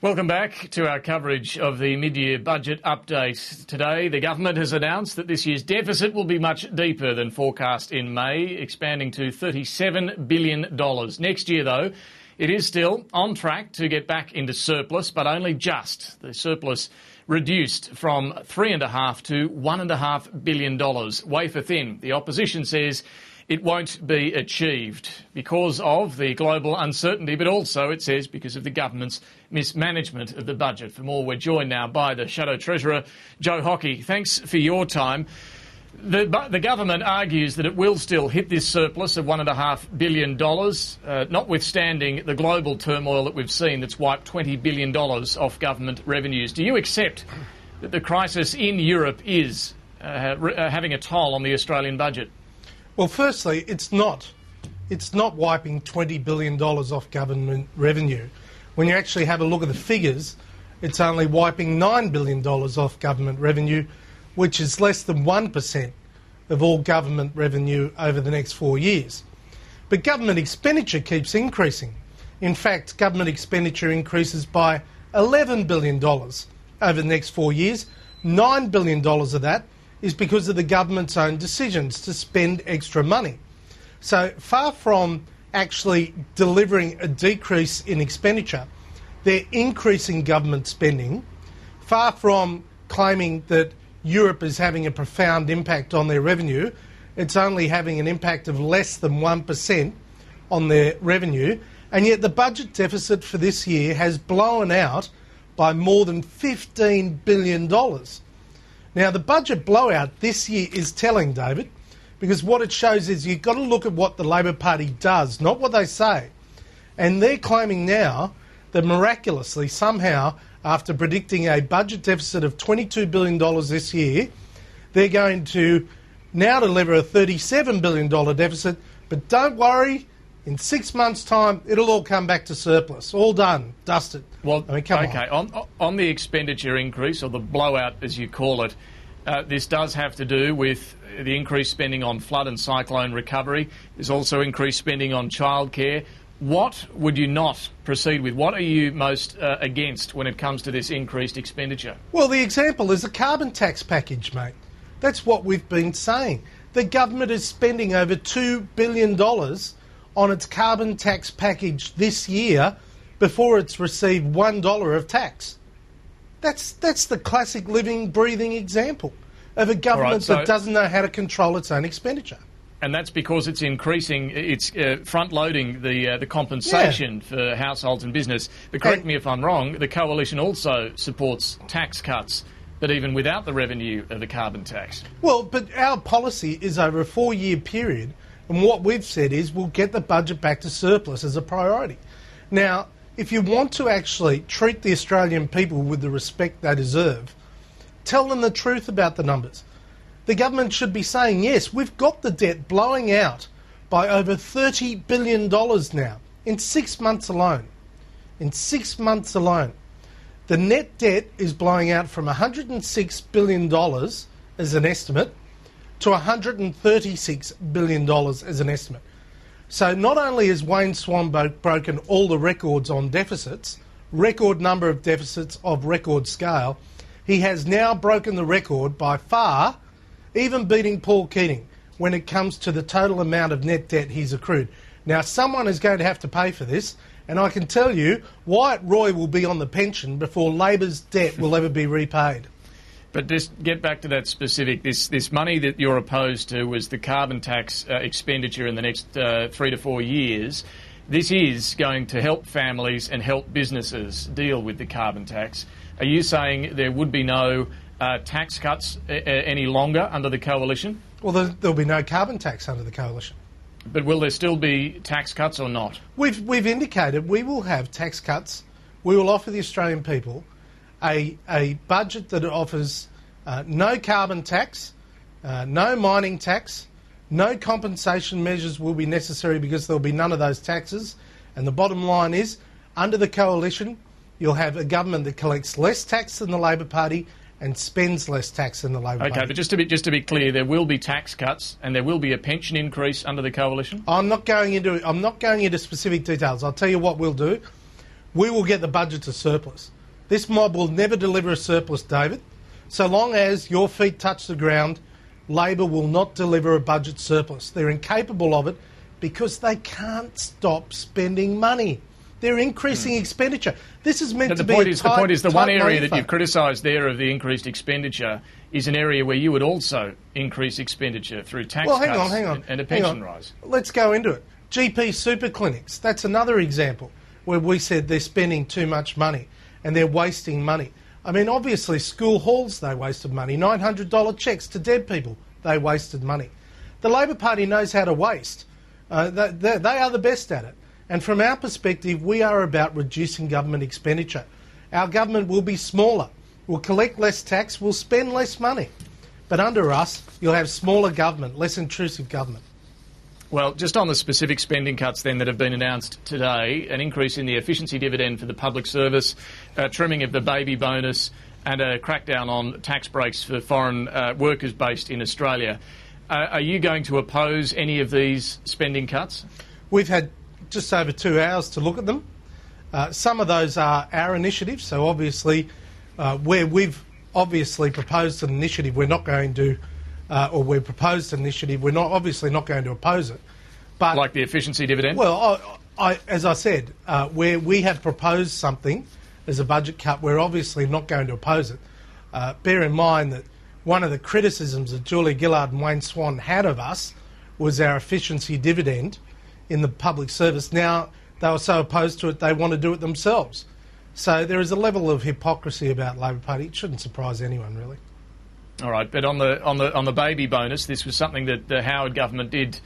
Welcome back to our coverage of the mid-year budget update. Today, the government has announced that this year's deficit will be much deeper than forecast in May, expanding to $37 billion. Next year, though, it is still on track to get back into surplus, but only just. The surplus reduced from $3.5 to $1.5 billion. Wafer thin. The opposition says it won't be achieved because of the global uncertainty, but also, it says, because of the government's mismanagement of the budget. For more, we're joined now by the Shadow Treasurer, Joe Hockey. Thanks for your time. The government argues that it will still hit this surplus of $1.5 billion, notwithstanding the global turmoil that we've seen that's wiped $20 billion off government revenues. Do you accept that the crisis in Europe is having a toll on the Australian budget? Well, firstly, it's not wiping $20 billion off government revenue. When you actually have a look at the figures, it's only wiping $9 billion off government revenue, which is less than 1% of all government revenue over the next 4 years. But government expenditure keeps increasing. In fact, government expenditure increases by $11 billion over the next 4 years. $9 billion of that is because of the government's own decisions to spend extra money. So far from actually delivering a decrease in expenditure, they're increasing government spending. Far from claiming that Europe is having a profound impact on their revenue, it's only having an impact of less than 1% on their revenue, and yet the budget deficit for this year has blown out by more than $15 billion. Now, the budget blowout this year is telling, David, because what it shows is you've got to look at what the Labor Party does, not what they say. And they're claiming now that miraculously, somehow, after predicting a budget deficit of $22 billion this year, they're going to now deliver a $37 billion deficit. But don't worry, in 6 months' time, it'll all come back to surplus. All done, dusted. Well, I mean, come on the expenditure increase, or the blowout as you call it, this does have to do with the increased spending on flood and cyclone recovery. There's also increased spending on childcare. What would you not proceed with? What are you most against when it comes to this increased expenditure? Well, the example is the carbon tax package, mate. That's what we've been saying. The government is spending over $2 billion on its carbon tax package this year before it's received $1 of tax. That's the classic living, breathing example of a government that doesn't know how to control its own expenditure. And that's because it's increasing, it's front-loading the compensation for households and business. But correct me if I'm wrong, the Coalition also supports tax cuts, but even without the revenue of the carbon tax. Well, but our policy is over a 4-year period, and what we've said is we'll get the budget back to surplus as a priority. Now, if you want to actually treat the Australian people with the respect they deserve, tell them the truth about the numbers. The government should be saying, yes, we've got the debt blowing out by over $30 billion now in 6 months alone. In 6 months alone. The net debt is blowing out from $106 billion as an estimate to $136 billion as an estimate. So not only has Wayne Swan broken all the records on deficits, record number of deficits of record scale, he has now broken the record by far, even beating Paul Keating, when it comes to the total amount of net debt he's accrued. Now, someone is going to have to pay for this, and I can tell you, Wyatt Roy will be on the pension before Labor's debt will ever be repaid. But just get back to that specific. This money that you're opposed to was the carbon tax expenditure in the next 3 to 4 years. This is going to help families and help businesses deal with the carbon tax. Are you saying there would be no tax cuts any longer under the Coalition? Well, there'll be no carbon tax under the Coalition. But will there still be tax cuts or not? We've indicated we will have tax cuts. We will offer the Australian people a budget that offers no carbon tax, no mining tax, no compensation measures will be necessary because there'll be none of those taxes. And the bottom line is, under the Coalition, you'll have a government that collects less tax than the Labor Party and spends less tax than the Labor Party. Okay, but just to be clear, there will be tax cuts and there will be a pension increase under the Coalition? I'm not going into specific details. I'll tell you what we'll do. we will get the budget to surplus. This mob will never deliver a surplus, David. So long as your feet touch the ground, Labor will not deliver a budget surplus. They're incapable of it because they can't stop spending money. They're increasing expenditure. This is meant to be the point is the one area that you've criticised there of the increased expenditure is an area where you would also increase expenditure through tax cuts and a pension rise. Let's go into it. GP super clinics, that's another example where we said they're spending too much money and they're wasting money. I mean, obviously, school halls, they wasted money. $900 cheques to dead people, they wasted money. The Labor Party knows how to waste. They are the best at it. And from our perspective, we are about reducing government expenditure. Our government will be smaller. We'll collect less tax, we'll spend less money. But under us, you'll have smaller government, less intrusive government. Well, just on the specific spending cuts then that have been announced today, an increase in the efficiency dividend for the public service, trimming of the baby bonus and a crackdown on tax breaks for foreign workers based in Australia. Are you going to oppose any of these spending cuts? We've had just over 2 hours to look at them. Some of those are our initiatives, so obviously where we've obviously proposed an initiative, we're not going to we're obviously not going to oppose it. But like the efficiency dividend? Well, as I said, where we have proposed something as a budget cut, we're obviously not going to oppose it. Bear in mind that one of the criticisms that Julia Gillard and Wayne Swan had of us was our efficiency dividend in the public service. Now they were so opposed to it they want to do it themselves. So there is a level of hypocrisy about Labor Party. It shouldn't surprise anyone, really. All right, but on the baby bonus, this was something that the Howard government did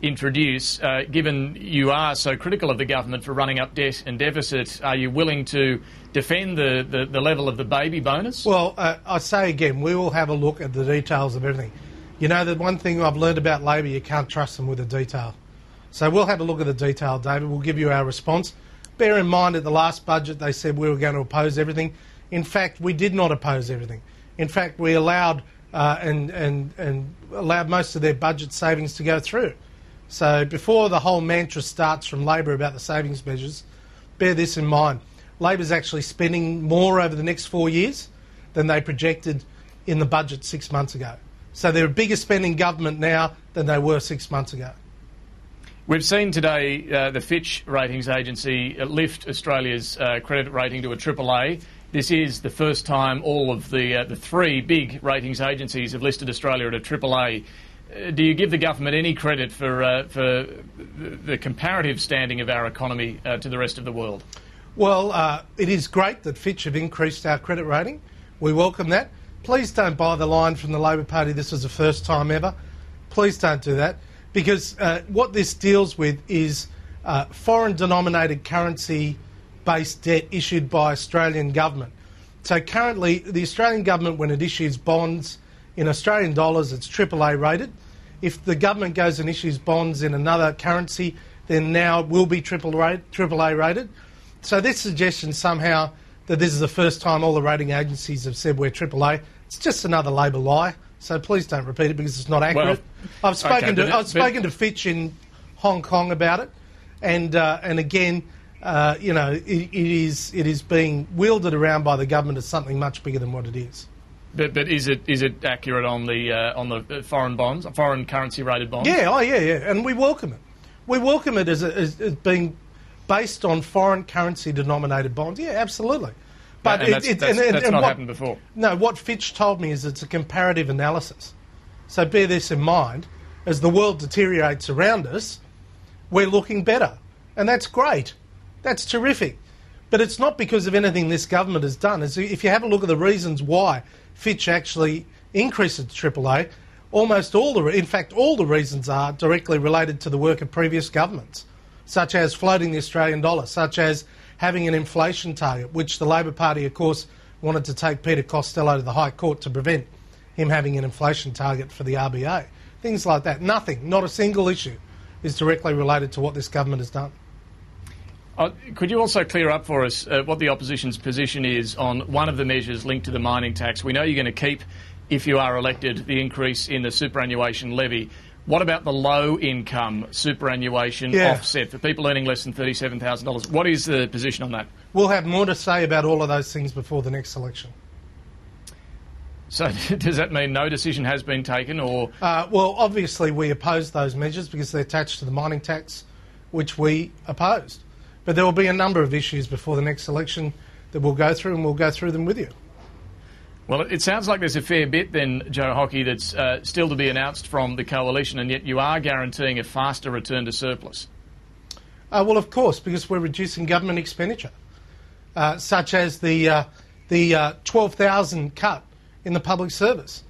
introduce. Given you are so critical of the government for running up debt and deficit, are you willing to defend the level of the baby bonus? Well, I say again, we will have a look at the details of everything. You know, the one thing I've learned about Labor, you can't trust them with the detail. So we'll have a look at the detail, David. We'll give you our response. Bear in mind, at the last budget, they said we were going to oppose everything. In fact, we did not oppose everything. In fact, we allowed allowed most of their budget savings to go through. So before the whole mantra starts from Labor about the savings measures, bear this in mind. Labor's actually spending more over the next 4 years than they projected in the budget 6 months ago. So they're a bigger spending government now than they were 6 months ago. We've seen today the Fitch ratings agency lift Australia's credit rating to a AAA. This is the first time all of the three big ratings agencies have listed Australia at a AAA. Do you give the government any credit for the comparative standing of our economy to the rest of the world? Well, it is great that Fitch have increased our credit rating. We welcome that. Please don't buy the line from the Labor Party, this is the first time ever. Please don't do that, because what this deals with is foreign-denominated currency-based debt issued by Australian government. So currently, the Australian government, when it issues bonds in Australian dollars, it's AAA rated. If the government goes and issues bonds in another currency, then now it will be AAA rated. So this suggestion somehow that this is the first time all the rating agencies have said we're AAA, it's just another Labor lie. So please don't repeat it because it's not accurate. Well, I've spoken to Fitch in Hong Kong about it, and again, you know, it is being wielded around by the government as something much bigger than what it is. But is it accurate on the foreign bonds, foreign currency rated bonds? Yeah, and we welcome it. We welcome it as being based on foreign currency denominated bonds. Yeah, absolutely. But that's not happened before. No, what Fitch told me is it's a comparative analysis. So bear this in mind. As the world deteriorates around us, we're looking better. And that's great. That's terrific. But it's not because of anything this government has done. If you have a look at the reasons why Fitch actually increased it to AAA, almost all the reasons are directly related to the work of previous governments, such as floating the Australian dollar, such as having an inflation target, which the Labor Party, of course, wanted to take Peter Costello to the High Court to prevent him having an inflation target for the RBA. Things like that. Nothing, not a single issue, is directly related to what this government has done. Could you also clear up for us what the opposition's position is on one of the measures linked to the mining tax? We know you're going to keep, if you are elected, the increase in the superannuation levy. What about the low-income superannuation offset for people earning less than $37,000? What is the position on that? we'll have more to say about all of those things before the next election. So does that mean no decision has been taken, or...? Well, obviously we oppose those measures because they're attached to the mining tax, which we opposed. But there will be a number of issues before the next election that we'll go through, and we'll go through them with you. Well, it sounds like there's a fair bit then, Joe Hockey, that's still to be announced from the coalition, and yet you are guaranteeing a faster return to surplus. Well, of course, because we're reducing government expenditure, such as the 12,000 cut in the public service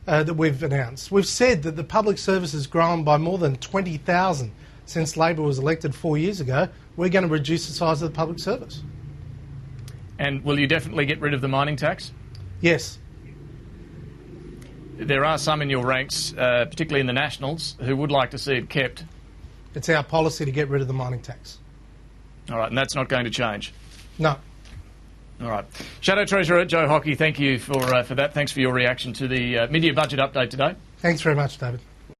that we've announced. We've said that the public service has grown by more than 20,000 since Labor was elected 4 years ago. We're going to reduce the size of the public service. And will you definitely get rid of the mining tax? Yes. There are some in your ranks, particularly in the Nationals, who would like to see it kept. It's our policy to get rid of the mining tax. All right, and that's not going to change? No. All right. Shadow Treasurer Joe Hockey, thank you for that. Thanks for your reaction to the mid-year budget update today. Thanks very much, David.